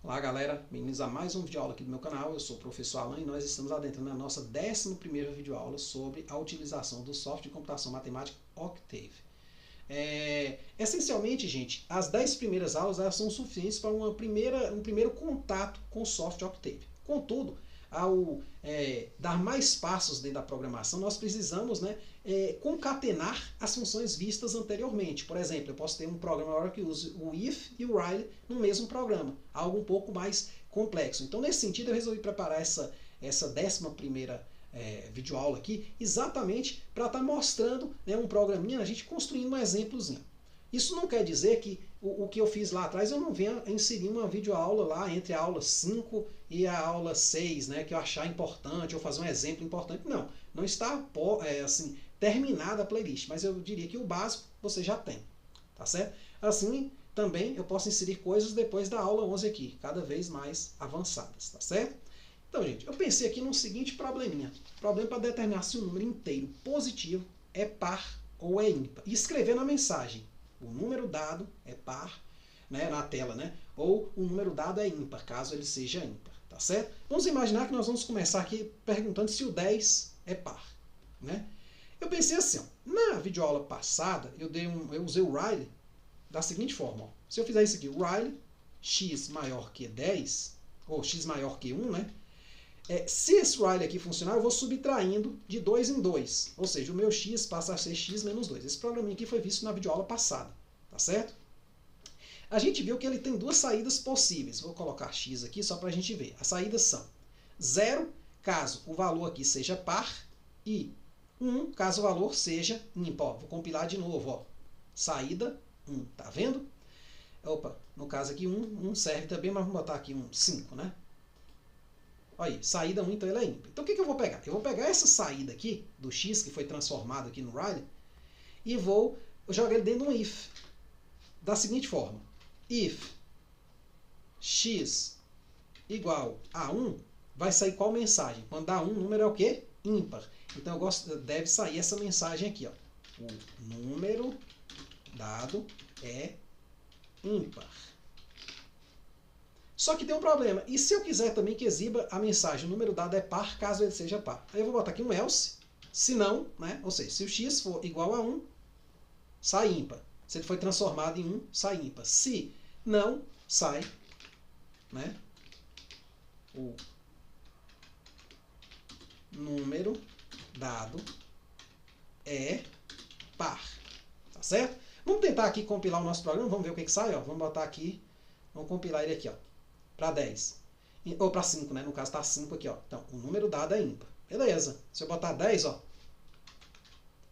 Olá galera, bem-vindos a mais um vídeo aula aqui do meu canal. Eu sou o professor Alan e nós estamos adentrando na nossa 11ª videoaula sobre a utilização do software de computação matemática Octave. Essencialmente, gente, as 10 primeiras aulas elas são suficientes para um primeiro contato com o software Octave. Contudo, ao dar mais passos dentro da programação, nós precisamos concatenar as funções vistas anteriormente. Por exemplo, eu posso ter um programa agora que use o if e o while no mesmo programa, algo um pouco mais complexo. Então, nesse sentido, eu resolvi preparar essa 11ª videoaula aqui, exatamente para estar mostrando um programinha, a gente construindo um exemplozinho. Isso não quer dizer que o que eu fiz lá atrás eu não venha inserir uma videoaula lá entre a aula 5 e a aula 6, que eu achar importante, ou fazer um exemplo importante. Não está assim, terminada a playlist, mas eu diria que o básico você já tem, tá certo? Assim, também eu posso inserir coisas depois da aula 11 aqui, cada vez mais avançadas, tá certo? Então, gente, eu pensei aqui num seguinte probleminha. Problema para determinar se o número inteiro positivo é par ou é ímpar. E escrever na mensagem. O número dado é par, na tela, ou o número dado é ímpar, caso ele seja ímpar, tá certo? Vamos imaginar que nós vamos começar aqui perguntando se o 10 é par, Eu pensei assim, na videoaula passada, eu usei o while da seguinte forma, Se eu fizer isso aqui, o while x maior que 10, ou x maior que 1, se esse while aqui funcionar, eu vou subtraindo de 2 em 2. Ou seja, o meu x passa a ser x menos 2. Esse programinha aqui foi visto na videoaula passada. Tá certo? A gente viu que ele tem duas saídas possíveis. Vou colocar x aqui só para a gente ver. As saídas são 0, caso o valor aqui seja par, e 1, caso o valor seja ímpar. Vou compilar de novo. Saída 1. Tá vendo? Opa, no caso aqui 1 serve também, mas vamos botar aqui um 5, Olha aí, saída 1, então ele é ímpar. Então o que eu vou pegar? Eu vou pegar essa saída aqui, do x, que foi transformado aqui no while, e vou jogar ele dentro de um if. Da seguinte forma. If x igual a 1, vai sair qual mensagem? Quando dá 1, o número é o quê? Ímpar. Então deve sair essa mensagem aqui. O número dado é ímpar. Só que tem um problema. E se eu quiser também que exiba a mensagem, o número dado é par, caso ele seja par? Aí eu vou botar aqui um else, se não, ou seja, se o x for igual a 1, sai ímpar. Se ele foi transformado em 1, sai ímpar. Se não, sai o número dado é par. Tá certo? Vamos tentar aqui compilar o nosso programa, vamos ver o que sai. Vamos botar aqui, vamos compilar ele aqui, para 10. Ou para 5, no caso está 5 aqui. Então, o número dado é ímpar. Beleza. Se eu botar 10,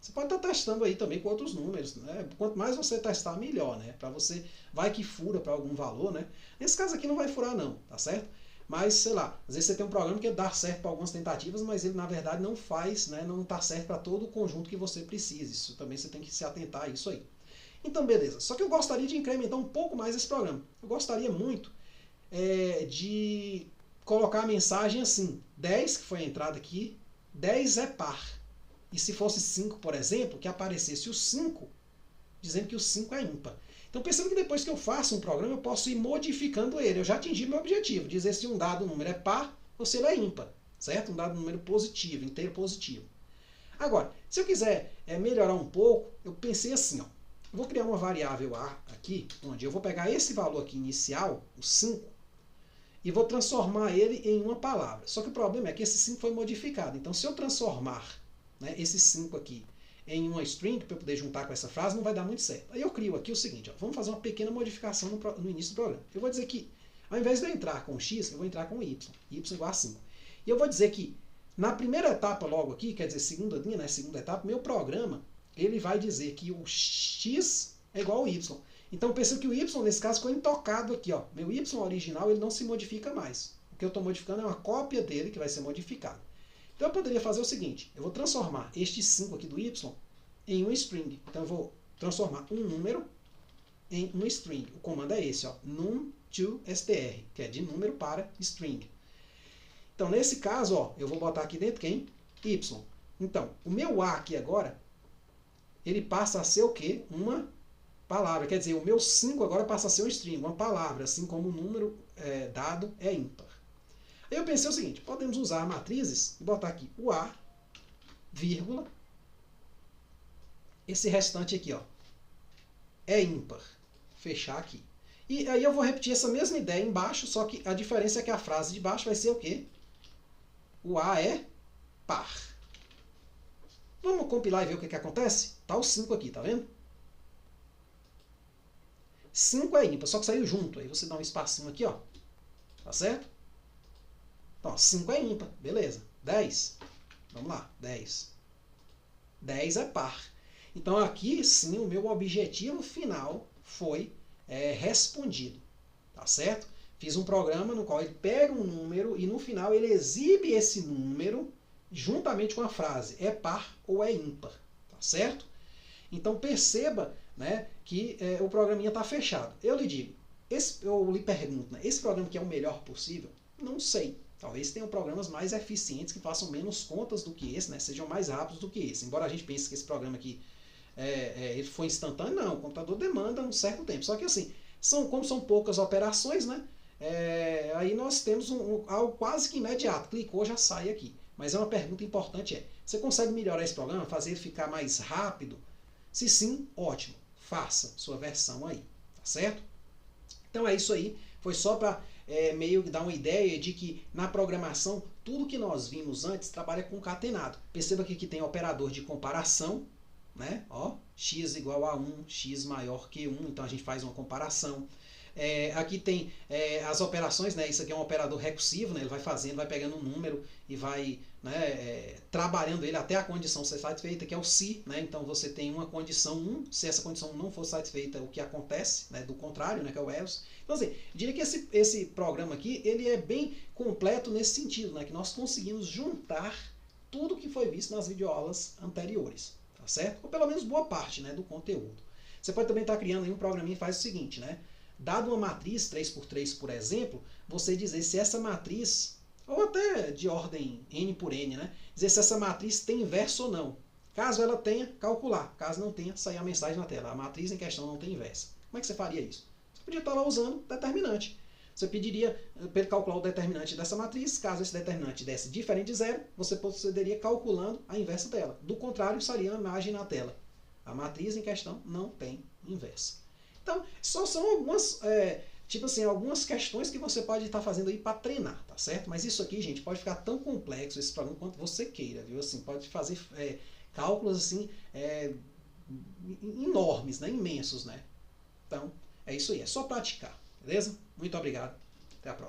você pode estar testando aí também com outros números. Quanto mais você testar, melhor. Para você, vai que fura para algum valor. Nesse caso aqui não vai furar não, tá certo? Mas, sei lá, às vezes você tem um programa que dá certo para algumas tentativas, mas ele na verdade não faz, não está certo para todo o conjunto que você precisa. Isso também você tem que se atentar a isso aí. Então, beleza. Só que eu gostaria de incrementar um pouco mais esse programa. Eu gostaria muito de colocar a mensagem assim, 10, que foi a entrada aqui, 10 é par. E se fosse 5, por exemplo, que aparecesse o 5, dizendo que o 5 é ímpar. Então, pensando que depois que eu faço um programa, eu posso ir modificando ele. Eu já atingi meu objetivo, dizer se um dado número é par ou se ele é ímpar, certo? Um dado número positivo, inteiro positivo. Agora, se eu quiser melhorar um pouco, eu pensei assim, eu vou criar uma variável a aqui, onde eu vou pegar esse valor aqui inicial, o 5, e vou transformar ele em uma palavra. Só que o problema é que esse 5 foi modificado. Então, se eu transformar esse 5 aqui em uma string, para eu poder juntar com essa frase, não vai dar muito certo. Aí eu crio aqui o seguinte, vamos fazer uma pequena modificação no início do programa. Eu vou dizer que, ao invés de eu entrar com x, eu vou entrar com y. Y igual a 5. E eu vou dizer que, na primeira etapa logo aqui, quer dizer, segunda linha, segunda etapa, meu programa, ele vai dizer que o x é igual ao y. Então, perceba que o y, nesse caso, ficou intocado aqui. Meu y original ele não se modifica mais. O que eu estou modificando é uma cópia dele que vai ser modificado. Então, eu poderia fazer o seguinte. Eu vou transformar este 5 aqui do y em um string. Então, eu vou transformar um número em um string. O comando é esse, num to str, que é de número para string. Então, nesse caso, eu vou botar aqui dentro quem? Y. Então, o meu a aqui agora, ele passa a ser o quê? Uma palavra. Quer dizer, o meu 5 agora passa a ser um string, uma palavra, assim como o número dado é ímpar. Aí eu pensei o seguinte, podemos usar matrizes e botar aqui o A, vírgula, esse restante aqui, ó, é ímpar. Fechar aqui. E aí eu vou repetir essa mesma ideia embaixo, só que a diferença é que a frase de baixo vai ser o quê? O A é par. Vamos compilar e ver o que acontece? Tá o 5 aqui, tá vendo? 5 é ímpar, só que saiu junto. Aí você dá um espacinho aqui, ó. Tá certo? Então, 5 é ímpar, beleza. 10. Vamos lá, 10. 10 é par. Então aqui sim o meu objetivo final foi respondido. Tá certo? Fiz um programa no qual ele pega um número e no final ele exibe esse número juntamente com a frase é par ou é ímpar. Tá certo? Então perceba, né, que o programinha está fechado. Eu lhe digo, eu lhe pergunto, né, esse programa que é o melhor possível? Não sei. Talvez tenham programas mais eficientes que façam menos contas do que esse, né, sejam mais rápidos do que esse. Embora a gente pense que esse programa aqui ele foi instantâneo, não. O computador demanda um certo tempo. Só que assim, como são poucas operações, né, aí nós temos algo quase que imediato. Clicou, já sai aqui. Mas uma pergunta importante você consegue melhorar esse programa, fazer ele ficar mais rápido? Se sim, ótimo. Faça sua versão aí, tá certo? Então é isso aí. Foi só para meio que dar uma ideia de que na programação, tudo que nós vimos antes trabalha concatenado. Perceba que aqui tem operador de comparação, né? Ó, x igual a 1, x maior que 1, então a gente faz uma comparação. Aqui tem as operações, né? Isso aqui é um operador recursivo, né? Ele vai fazendo, vai pegando um número e vai, né, trabalhando ele até a condição ser satisfeita, que é o se, né? Então você tem uma condição 1, se essa condição não for satisfeita, o que acontece, né? Do contrário, né? Que é o else. Então assim, eu diria que esse programa aqui, ele é bem completo nesse sentido, né? Que nós conseguimos juntar tudo que foi visto nas videoaulas anteriores, tá certo? Ou pelo menos boa parte, né, do conteúdo. Você pode também estar criando aí um programinha e faz o seguinte, né? Dado uma matriz 3x3, por exemplo, você dizer se essa matriz, ou até de ordem n por n, né? Dizer se essa matriz tem inverso ou não. Caso ela tenha, calcular. Caso não tenha, sair a mensagem na tela. A matriz em questão não tem inversa. Como é que você faria isso? Você podia estar lá usando determinante. Você pediria para ele calcular o determinante dessa matriz. Caso esse determinante desse diferente de zero, você procederia calculando a inversa dela. Do contrário, sairia a imagem na tela. A matriz em questão não tem inversa. Então, só são algumas, algumas questões que você pode estar fazendo aí para treinar, tá certo? Mas isso aqui, gente, pode ficar tão complexo esse programa quanto você queira, viu? Assim, pode fazer cálculos assim enormes, né? Imensos, né? Então, é isso aí, é só praticar, beleza? Muito obrigado, até a próxima.